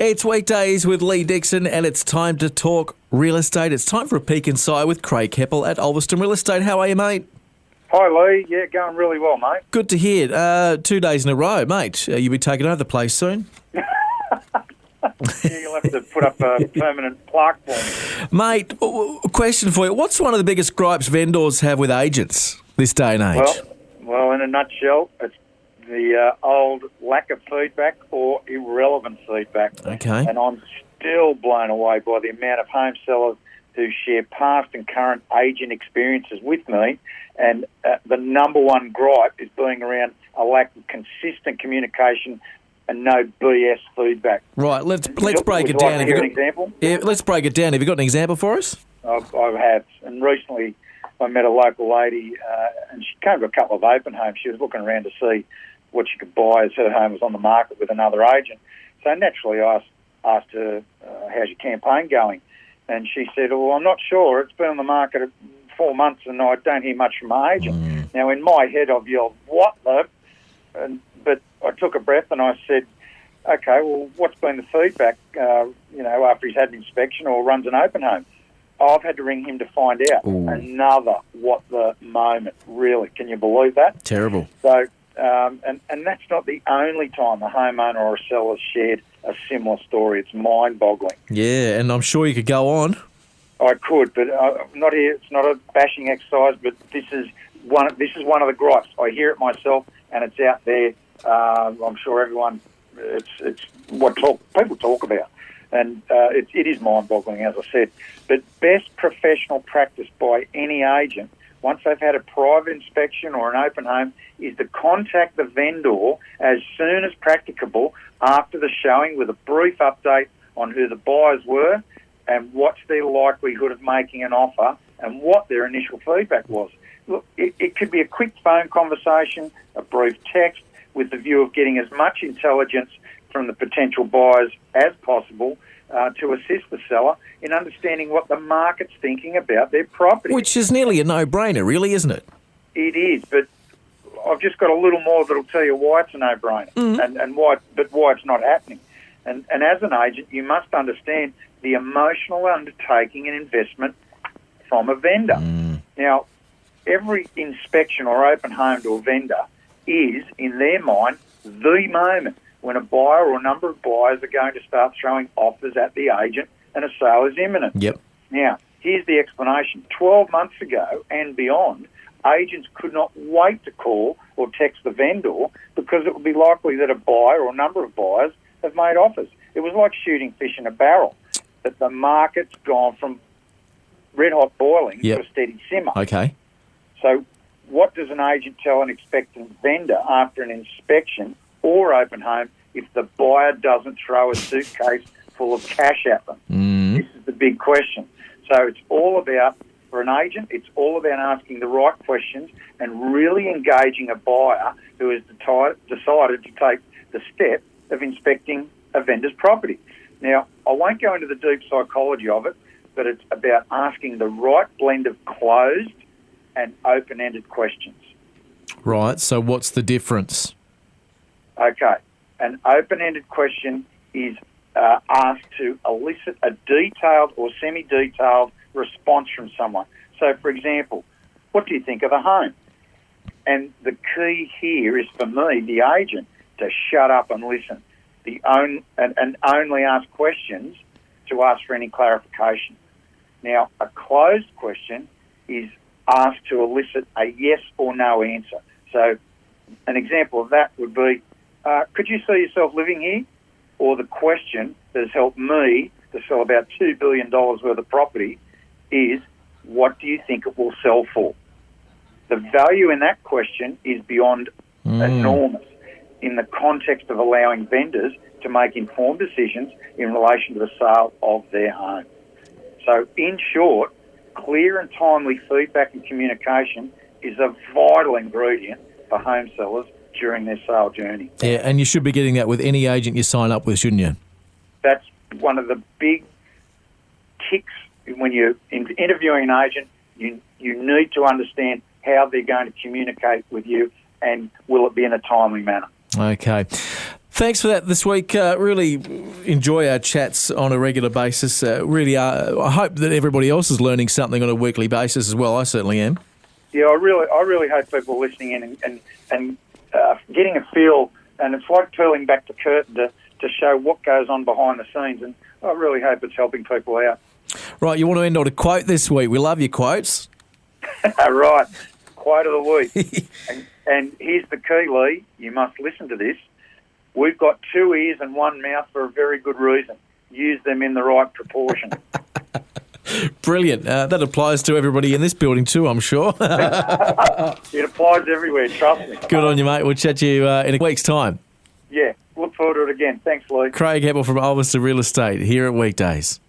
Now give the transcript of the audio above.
It's weekdays with Lee Dixon and it's time to talk real estate. It's time for a peek inside with Craig Heppel at Ulverston Real Estate. How are you, mate? Hi, Lee. Yeah, going really well, mate. Good to hear. 2 days in a row, mate. You'll be taking over the place soon. Yeah, you'll have to put up a permanent plaque for me. Mate, question for you. What's one of the biggest gripes vendors have with agents this day and age? Well, in a nutshell, it's the old lack of feedback or irrelevant feedback. Okay. And I'm still blown away by the amount of home sellers who share past and current agent experiences with me. And the number one gripe is being around a lack of consistent communication and no BS feedback. Right, let's break it down. Like to hear an example? Yeah, let's break it down. Have you got an example for us? I have. And recently I met a local lady and she came to a couple of open homes. She was looking around to see what she could buy as her home was on the market with another agent. So naturally I asked her, how's your campaign going? And she said, well, I'm not sure. It's been on the market 4 months and I don't hear much from my agent. Now, in my head, I've yelled, what the? But I took a breath and I said, okay, well, what's been the feedback, after he's had an inspection or runs an open home? I've had to ring him to find out. Another what the moment, really. Can you believe that? Terrible. So, and that's not the only time the homeowner or a seller's shared a similar story. It's mind-boggling. Yeah, and I'm sure you could go on. I could, but not here. It's not a bashing exercise, but this is one of the gripes. I hear it myself, and it's out there. I'm sure everyone. It's what people talk about, and it is mind-boggling, as I said. But best professional practice by any agent, once they've had a private inspection or an open home, is to contact the vendor as soon as practicable after the showing with a brief update on who the buyers were and what's their likelihood of making an offer and what their initial feedback was. Look, it could be a quick phone conversation, a brief text, with the view of getting as much intelligence from the potential buyers as possible to assist the seller in understanding what the market's thinking about their property. Which is nearly a no-brainer, really, isn't it? It is, but I've just got a little more that'll tell you why it's a no-brainer and why it's not happening. And as an agent, you must understand the emotional undertaking and investment from a vendor. Now, every inspection or open home to a vendor is, in their mind, the moment when a buyer or a number of buyers are going to start throwing offers at the agent and a sale is imminent. Yep. Now, here's the explanation. 12 months ago and beyond, agents could not wait to call or text the vendor because it would be likely that a buyer or a number of buyers have made offers. It was like shooting fish in a barrel, that the market's gone from red-hot boiling to a steady simmer. Okay. So what does an agent tell an expectant vendor after an inspection or open home if the buyer doesn't throw a suitcase full of cash at them? This is the big question. So it's all about, for an agent, it's all about asking the right questions and really engaging a buyer who has decided to take the step of inspecting a vendor's property. Now, I won't go into the deep psychology of it, but it's about asking the right blend of closed and open-ended questions. Right, so what's the difference? Okay, an open-ended question is asked to elicit a detailed or semi-detailed response from someone. So, for example, what do you think of the home? And the key here is, for me, the agent, to shut up and listen, and only ask questions to ask for any clarification. Now, a closed question is asked to elicit a yes or no answer. So an example of that would be, could you see yourself living here? Or the question that has helped me to sell about $2 billion worth of property is, what do you think it will sell for? The value in that question is beyond enormous in the context of allowing vendors to make informed decisions in relation to the sale of their home. So, in short, clear and timely feedback and communication is a vital ingredient for home sellers during their sale journey. Yeah, and you should be getting that with any agent you sign up with, shouldn't you? That's one of the big ticks when you're interviewing an agent. You need to understand how they're going to communicate with you and will it be in a timely manner. Okay. Thanks for that this week. Really enjoy our chats on a regular basis. I hope that everybody else is learning something on a weekly basis as well. I certainly am. Yeah, I really hope people are listening in and getting a feel, and it's like peeling back the curtain to show what goes on behind the scenes, and I really hope it's helping people out. Right, you want to end on a quote this week. We love your quotes. Right, quote of the week. and here's the key, Lee. You must listen to this. We've got 2 ears and 1 mouth for a very good reason. Use them in the right proportion. Brilliant. That applies to everybody in this building too, I'm sure. It applies everywhere, trust me. Good on you, mate. We'll chat to you in a week's time. Yeah, look forward to it again. Thanks, Lee. Craig Heppel from Ulverston Real Estate here at Weekdays.